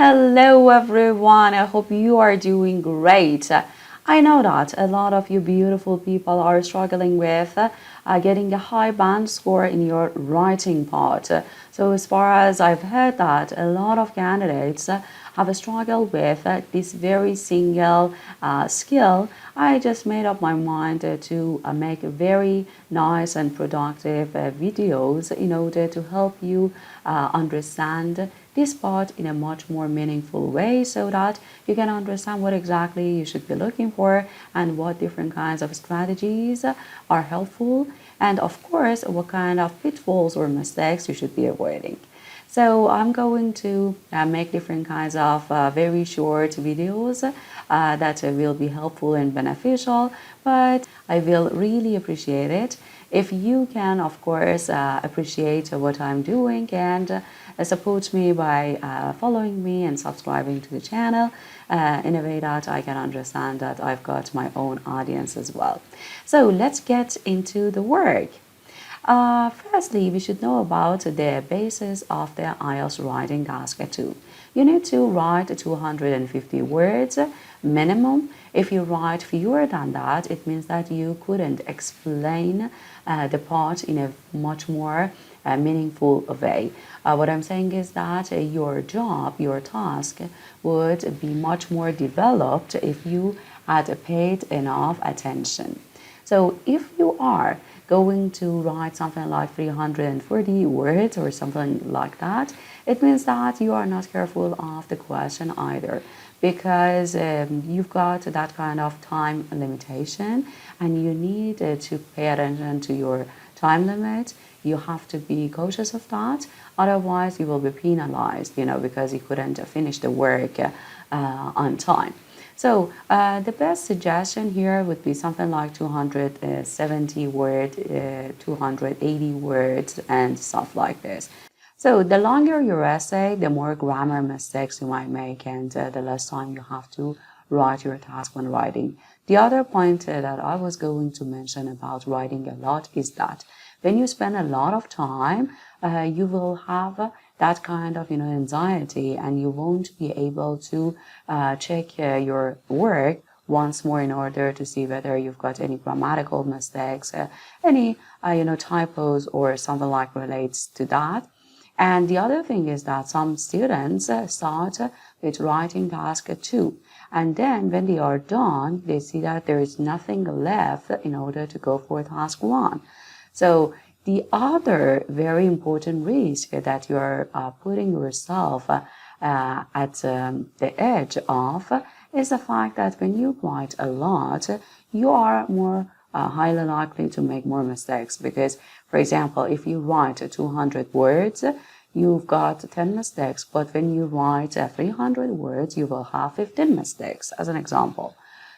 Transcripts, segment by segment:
Hello everyone, I hope you are doing great. I know that a lot of you beautiful people are struggling with getting a high band score in your writing part. So as far as I've heard that a lot of candidates have struggled with this very single skill, I just made up my mind to make very nice and productive videos in order to help you understand this part in a much more meaningful way so that you can understand what exactly you should be looking for and what different kinds of strategies are helpful, and of course what kind of pitfalls or mistakes you should be avoiding. So I'm going to make different kinds of very short videos that will be helpful and beneficial, but I will really appreciate it if you can, of course, appreciate what I'm doing and support me by following me and subscribing to the channel in a way that I can understand that I've got my own audience as well. So let's get into the work. Firstly, we should know about the basis of the IELTS writing task 2. You need to write 250 words minimum. If you write fewer than that, it means that you couldn't explain the part in a much more meaningful way. What I'm saying is that your job, your task would be much more developed if you had paid enough attention. So if you are going to write something like 340 words or something like that, it means that you are not careful of the question either, because you've got that kind of time limitation and you need to pay attention to your time limit. You have to be cautious of that, otherwise you will be penalized, because you couldn't finish the work on time. So the best suggestion here would be something like 270 words, 280 words and stuff like this. So the longer your essay, the more grammar mistakes you might make and the less time you have to write your task when writing. The other point that I was going to mention about writing a lot is that when you spend a lot of time, you will have that kind of anxiety, and you won't be able to check your work once more in order to see whether you've got any grammatical mistakes, any typos or something like relates to that. And the other thing is that some students start with writing task 2, and then when they are done, they see that there is nothing left in order to go for task 1. So the other very important risk that you are putting yourself at the edge of is the fact that when you write a lot, you are more highly likely to make more mistakes. Because, for example, if you write 200 words, you've got 10 mistakes, but when you write 300 words, you will have 15 mistakes, as an example.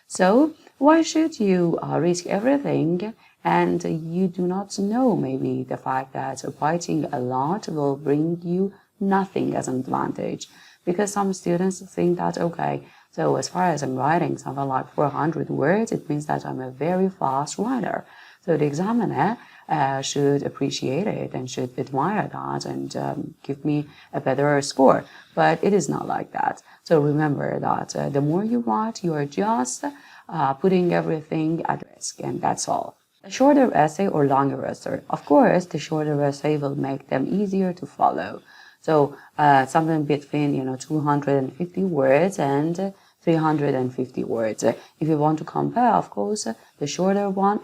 So why should you risk everything and you do not know maybe the fact that writing a lot will bring you nothing as an advantage? Because some students think that, okay, so as far as I'm writing something like 400 words, it means that I'm a very fast writer. So the examiner should appreciate it and should admire that and give me a better score. But it is not like that. So remember that the more you write, you are just putting everything at risk, and that's all. A shorter essay or longer essay? Of course, the shorter essay will make them easier to follow. So something between 250 words and 350 words. If you want to compare, of course, the shorter one,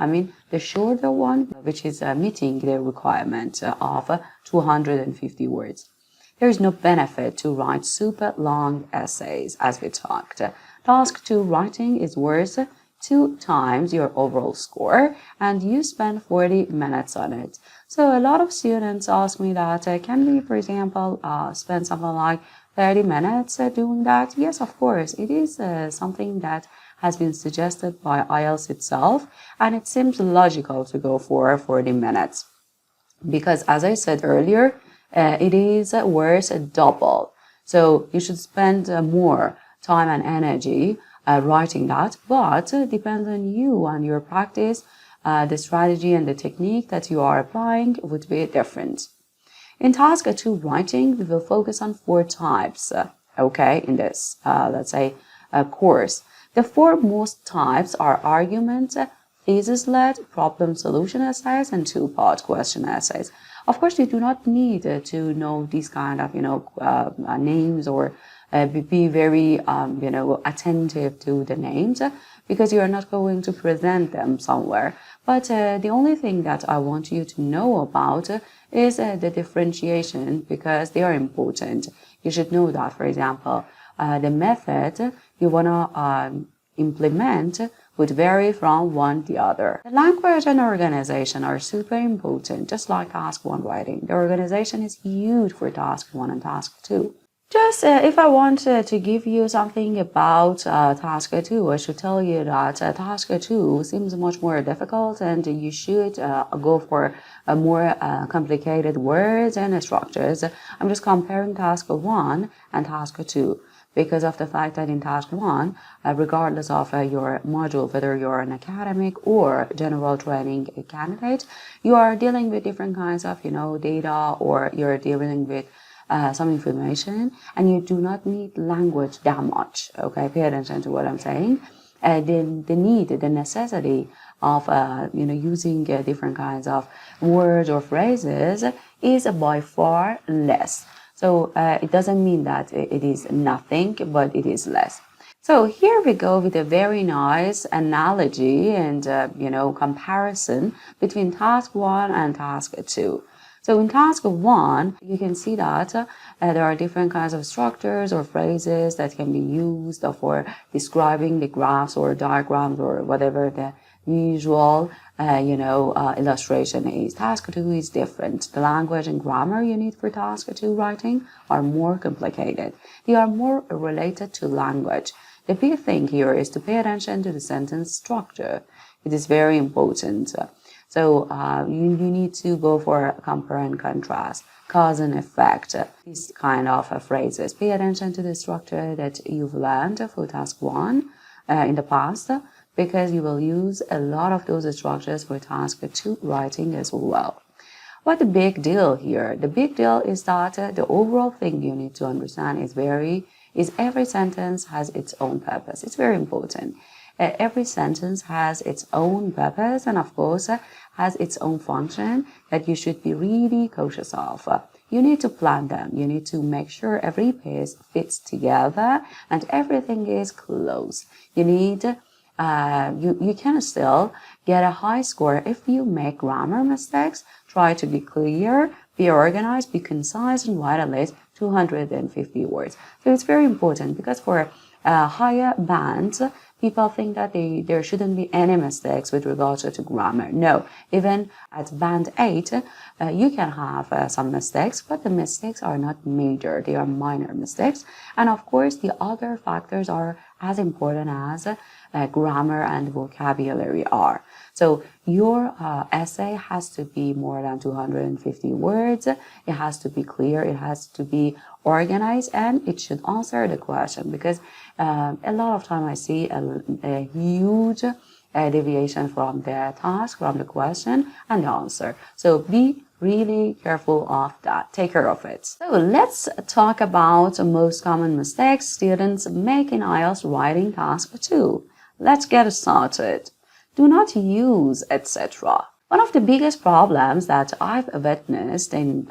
which is meeting the requirement of 250 words. There is no benefit to write super long essays, as we talked. Task 2 writing is worth 2 times your overall score, and you spend 40 minutes on it. So a lot of students ask me that, can we, for example, spend something like 30 minutes doing that? Yes, of course. It is something that has been suggested by IELTS itself, and it seems logical to go for 40 minutes. Because as I said earlier, it is worth double. So you should spend more time and energy writing that, but depends on you and your practice. The strategy and the technique that you are applying would be different. In task 2 writing, we will focus on 4 types. okay, in this, let's say, course. The four most types are argument, thesis-led, problem-solution essays, and two-part question essays. Of course, you do not need to know these kind of, names or be very, attentive to the names because you are not going to present them somewhere. But the only thing that I want you to know about is the differentiation because they are important. You should know that, for example, the method you want to implement would vary from one to the other. The language and organization are super important, just like task 1 writing. The organization is huge for task 1 and task 2. Just if I wanted to give you something about task 2, I should tell you that task 2 seems much more difficult and you should go for more complicated words and structures. I'm just comparing task 1 and task 2 because of the fact that in task 1, regardless of your module, whether you're an academic or general training candidate, you are dealing with different kinds of, data or you're dealing with some information and you do not need language that much. Okay, pay attention to what I'm saying. The necessity of using different kinds of words or phrases is by far less. So it doesn't mean that it is nothing, but it is less. So here we go with a very nice analogy and comparison between task 1 and task 2. So in task 1, you can see that there are different kinds of structures or phrases that can be used for describing the graphs or diagrams or whatever the usual, illustration is. Task 2 is different. The language and grammar you need for task 2 writing are more complicated. They are more related to language. The big thing here is to pay attention to the sentence structure. It is very important. So you need to go for compare and contrast, cause and effect, these kind of phrases. Pay attention to the structure that you've learned for task 1 in the past because you will use a lot of those structures for task 2 writing as well. What the big deal here? The big deal is that the overall thing you need to understand is every sentence has its own purpose. It's very important. Every sentence has its own purpose and of course has its own function that you should be really cautious of. You need to plan them. You need to make sure every piece fits together and everything is close. You need you can still get a high score if you make grammar mistakes. Try to be clear, be organized, be concise, and write at least 250 words. So it's very important because for higher bands, people think that there shouldn't be any mistakes with regards to grammar. No, even at band 8, you can have some mistakes, but the mistakes are not major. They are minor mistakes. And of course, the other factors are as important as grammar and vocabulary are. So your essay has to be more than 250 words. It has to be clear. It has to be organized, and it should answer the question because a lot of time I see a huge deviation from the task, from the question and the answer. So be really careful of that. Take care of it. So let's talk about the most common mistakes students make in IELTS writing task 2. Let's get started. Do not use etc. One of the biggest problems that I've witnessed in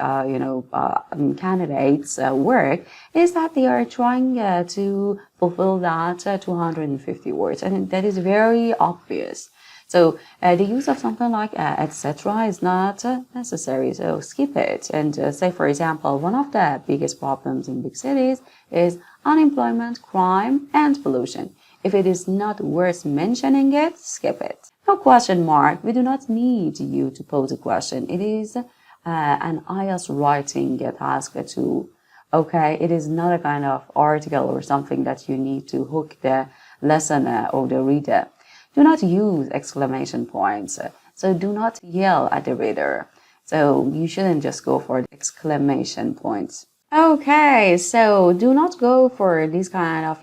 candidates' work is that they are trying to fulfill that 250 words, and that is very obvious. So the use of something like etc. is not necessary, so skip it. And say, for example, one of the biggest problems in big cities is unemployment, crime, and pollution. If it is not worth mentioning it, skip it. No question mark. We do not need you to pose a question. It is an IELTS writing task to, okay? It is not a kind of article or something that you need to hook the listener or the reader. Do not use exclamation points. So do not yell at the reader. So you shouldn't just go for the exclamation points. Okay, so do not go for these kind of,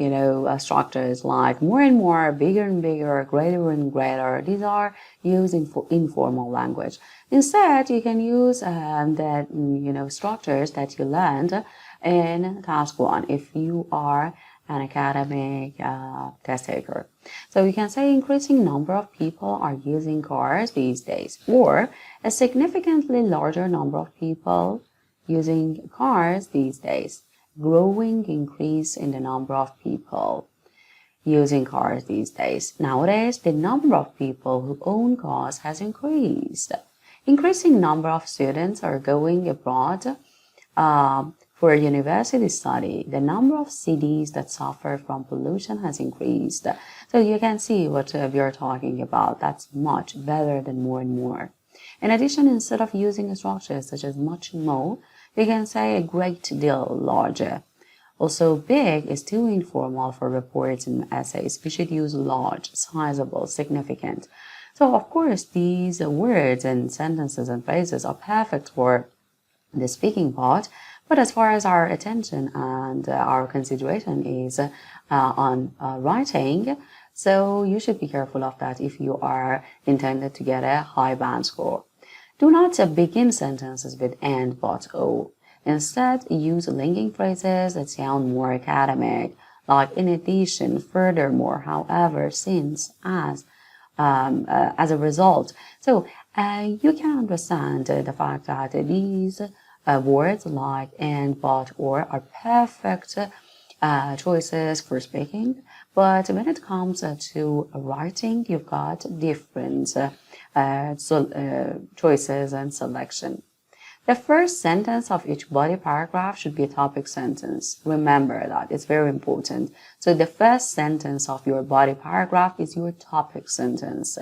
structures like more and more, bigger and bigger, greater and greater. These are used in informal language. Instead, you can use the, structures that you learned in task 1 if you are an academic test taker. So you can say increasing number of people are using cars these days, or a significantly larger number of people using cars these days. Growing increase in the number of people using cars these days. Nowadays, the number of people who own cars has increased. Increasing number of students are going abroad for a university study. The number of cities that suffer from pollution has increased. So you can see what we are talking about. That's much better than more and more. In addition, instead of using structures such as much more, you can say a great deal larger. Also, big is too informal for reports and essays. We should use large, sizable, significant. So, of course, these words and sentences and phrases are perfect for the speaking part, but as far as our attention and our consideration is on writing, so you should be careful of that if you are intended to get a high band score. Do not begin sentences with and, but, oh. Instead, use linking phrases that sound more academic, like in addition, furthermore, however, since, as a result. So you can understand the fact that these words like and, but, or are perfect choices for speaking, but when it comes to writing, you've got different choices and selection. The first sentence of each body paragraph should be a topic sentence. Remember that, it's very important. So the first sentence of your body paragraph is your topic sentence.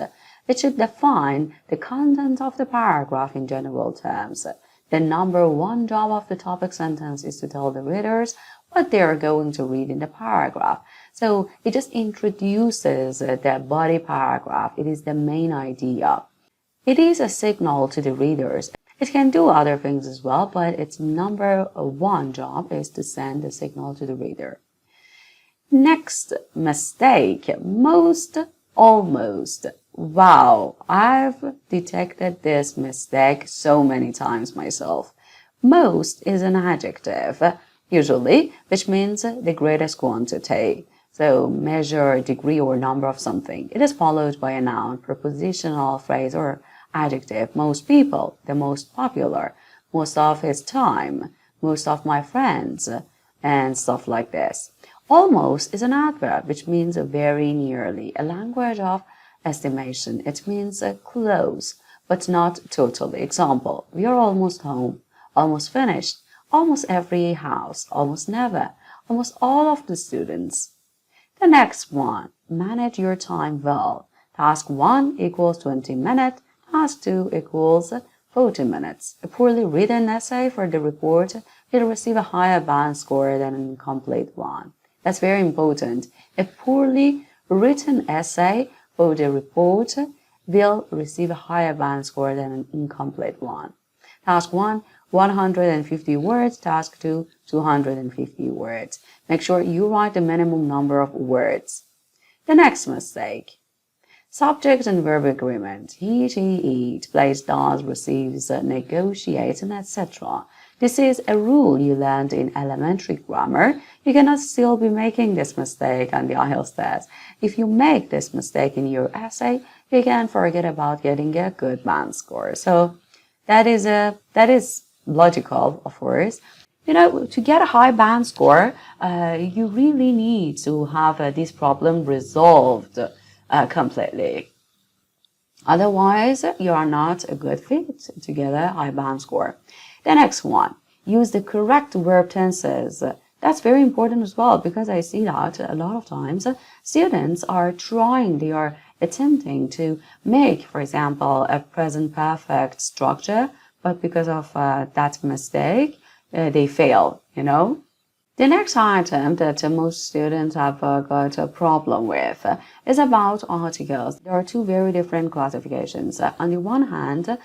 It should define the content of the paragraph in general terms. The number one job of the topic sentence is to tell the readers what they are going to read in the paragraph. So it just introduces the body paragraph. It is the main idea. It is a signal to the readers. It can do other things as well, but its number one job is to send a signal to the reader. Next mistake, most, almost. Wow, I've detected this mistake so many times myself. Most is an adjective, usually, which means the greatest quantity. So measure, degree, or number of something. It is followed by a noun, prepositional phrase, or adjective. Most people, the most popular, most of his time, most of my friends, and stuff like this. Almost is an adverb, which means very nearly, a language of estimation. It means close, but not totally. Example, we are almost home, almost finished, almost every house, almost never, almost all of the students. The next one, manage your time well. Task 1 equals 20 minutes. Task 2 equals 40 minutes. A poorly written essay for the report will receive a higher band score than an incomplete one. That's very important. A poorly written essay for the report will receive a higher band score than an incomplete one. Task 1, 150 words. Task 2, 250 words. Make sure you write the minimum number of words. The next mistake. Subject and verb agreement. He, she, eat, plays, does, receives, negotiates, and etc. This is a rule you learned in elementary grammar. You cannot still be making this mistake on the IELTS test. If you make this mistake in your essay, you can forget about getting a good band score. So that is logical, of course. You know, to get a high band score, you really need to have this problem resolved completely. Otherwise, you are not a good fit to get a high band score. The next one, use the correct verb tenses. That's very important as well, because I see that a lot of times students are they are attempting to make, for example, a present perfect structure, but because of that mistake, they fail, you know. The next item that most students have got a problem with is about articles. There are two very different classifications. On the one hand,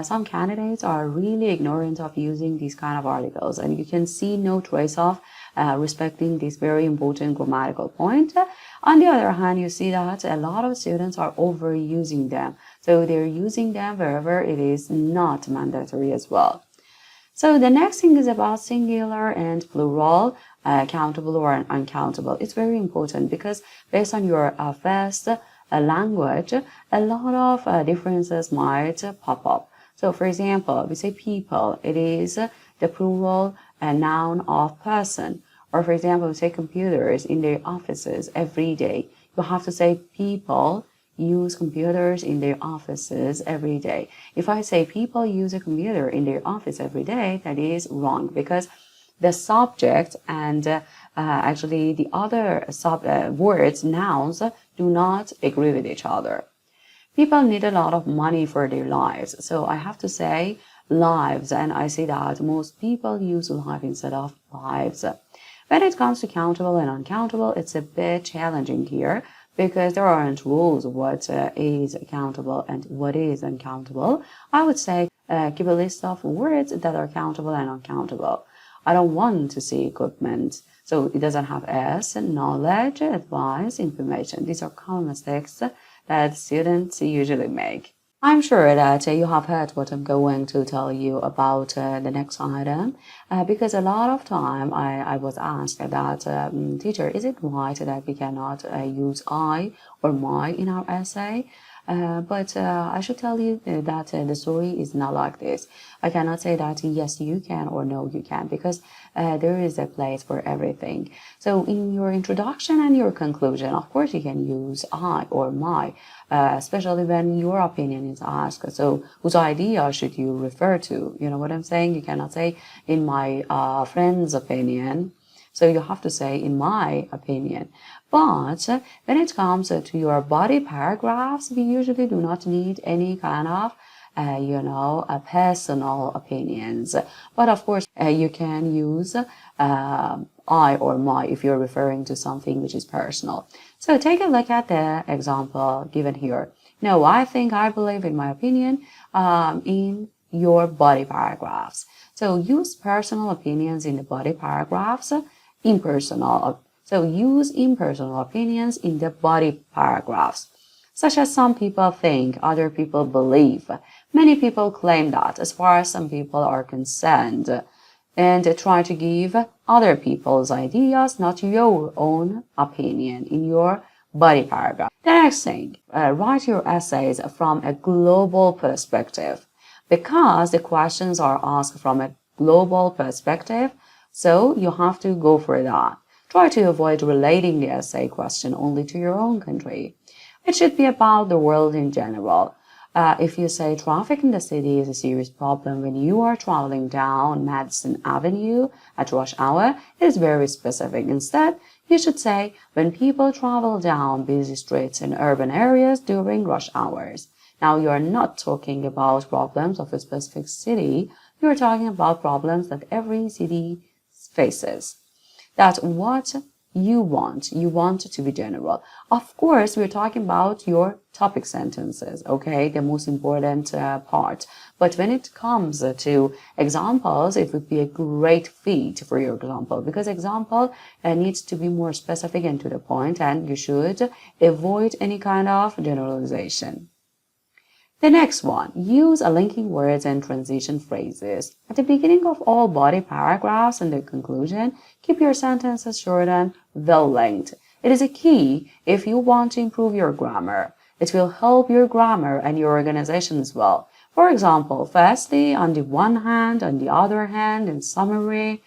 some candidates are really ignorant of using these kind of articles, and you can see no trace of respecting this very important grammatical point. On the other hand, you see that a lot of students are overusing them. So they're using them wherever it is not mandatory as well. So the next thing is about singular and plural, countable or uncountable. It's very important because based on your first language, a lot of differences might pop up. So for example, we say people, it is the plural noun of person. Or for example, we say computers in their offices every day. You have to say people use computers in their offices every day. If I say people use a computer in their office every day, that is wrong because the subject and actually the other words, nouns, do not agree with each other. People need a lot of money for their lives. So I have to say lives, and I say that most people use life instead of lives. When it comes to countable and uncountable, it's a bit challenging here because there aren't rules of what is countable and what is uncountable. I would say give a list of words that are countable and uncountable. I don't want to see equipment. So it doesn't have S, knowledge, advice, information. These are common mistakes that students usually make. I'm sure that you have heard what I'm going to tell you about the next item because a lot of time I was asked that, teacher, is it right that we cannot use I or my in our essay? But I should tell you that the story is not like this. I cannot say that yes, you can or no, you can because there is a place for everything. So in your introduction and your conclusion, of course, you can use I or my, especially when your opinion is asked. So whose idea should you refer to? You know what I'm saying? You cannot say in my friend's opinion. So you have to say in my opinion. But when it comes to your body paragraphs, we usually do not need any kind of personal opinions. But of course, you can use I or my if you're referring to something which is personal. So take a look at the example given here. No, I think, I believe, in my opinion, in your body paragraphs. So use personal opinions in the body paragraphs, impersonal. So use impersonal opinions in the body paragraphs, such as some people think, other people believe. Many people claim that, as far as some people are concerned, and try to give other people's ideas, not your own opinion, in your body paragraph. The next thing, write your essays from a global perspective, because the questions are asked from a global perspective, so you have to go for that. Try to avoid relating the essay question only to your own country. It should be about the world in general. If you say traffic in the city is a serious problem when you are traveling down Madison Avenue at rush hour, it is very specific. Instead, you should say when people travel down busy streets in urban areas during rush hours. Now, you are not talking about problems of a specific city. You are talking about problems that every city faces. That's what you want to be general. Of course, we're talking about your topic sentences, okay, the most important part. But when it comes to examples, it would be a great fit for your example, because example needs to be more specific and to the point, and you should avoid any kind of generalization. The next one, use a linking words and transition phrases. At the beginning of all body paragraphs and the conclusion, keep your sentences short and well-linked. It is a key if you want to improve your grammar. It will help your grammar and your organization as well. For example, firstly, on the one hand, on the other hand, in summary.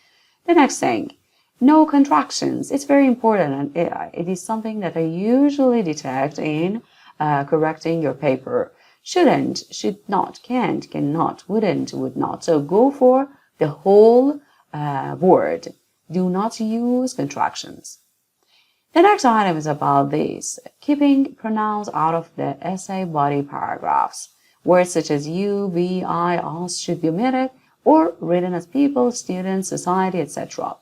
The next thing, no contractions. It's very important, and it is something that I usually detect in correcting your paper. Shouldn't, should not, can't, cannot, wouldn't, would not. So go for the whole word. Do not use contractions. The next item is about this, keeping pronouns out of the essay body paragraphs. Words such as you, we, I, us should be omitted or written as people, students, society, etc.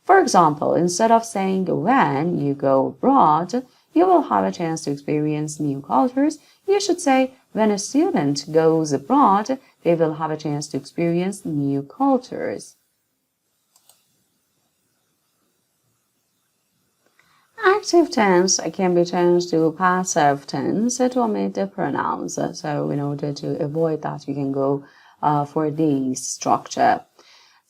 For example, instead of saying when you go abroad, you will have a chance to experience new cultures, you should say when a student goes abroad, they will have a chance to experience new cultures. Active tense can be changed to passive tense to omit the pronouns. So in order to avoid that, you can go for this structure.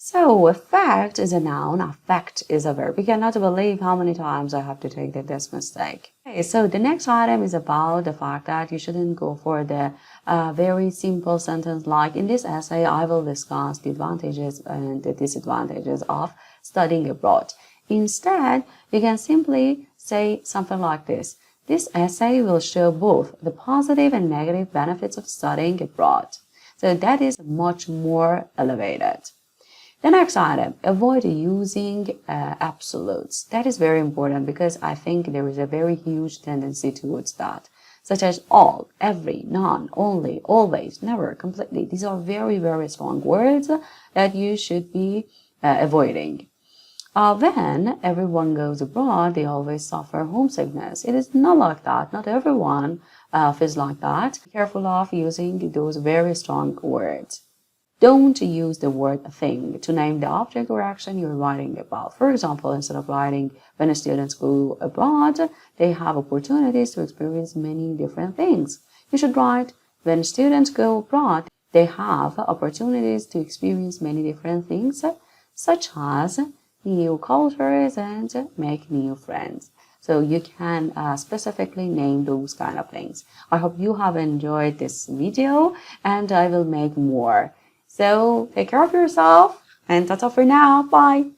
So, fact is a noun, affect is a verb. You cannot believe how many times I have to take this mistake. Okay, so the next item is about the fact that you shouldn't go for the very simple sentence like, in this essay, I will discuss the advantages and the disadvantages of studying abroad. Instead, you can simply say something like this. This essay will show both the positive and negative benefits of studying abroad. So that is much more elevated. The next item, avoid using absolutes. That is very important because I think there is a very huge tendency towards that, such as all, every, none, only, always, never, completely. These are very, very strong words that you should be avoiding. When everyone goes abroad, they always suffer homesickness. It is not like that. Not everyone feels like that. Be careful of using those very strong words. Don't use the word thing to name the object or action you're writing about. For example, instead of writing when students go abroad, they have opportunities to experience many different things. You should write when students go abroad, they have opportunities to experience many different things, such as new cultures and make new friends. So you can specifically name those kind of things. I hope you have enjoyed this video and I will make more. So take care of yourself and that's all for now. Bye.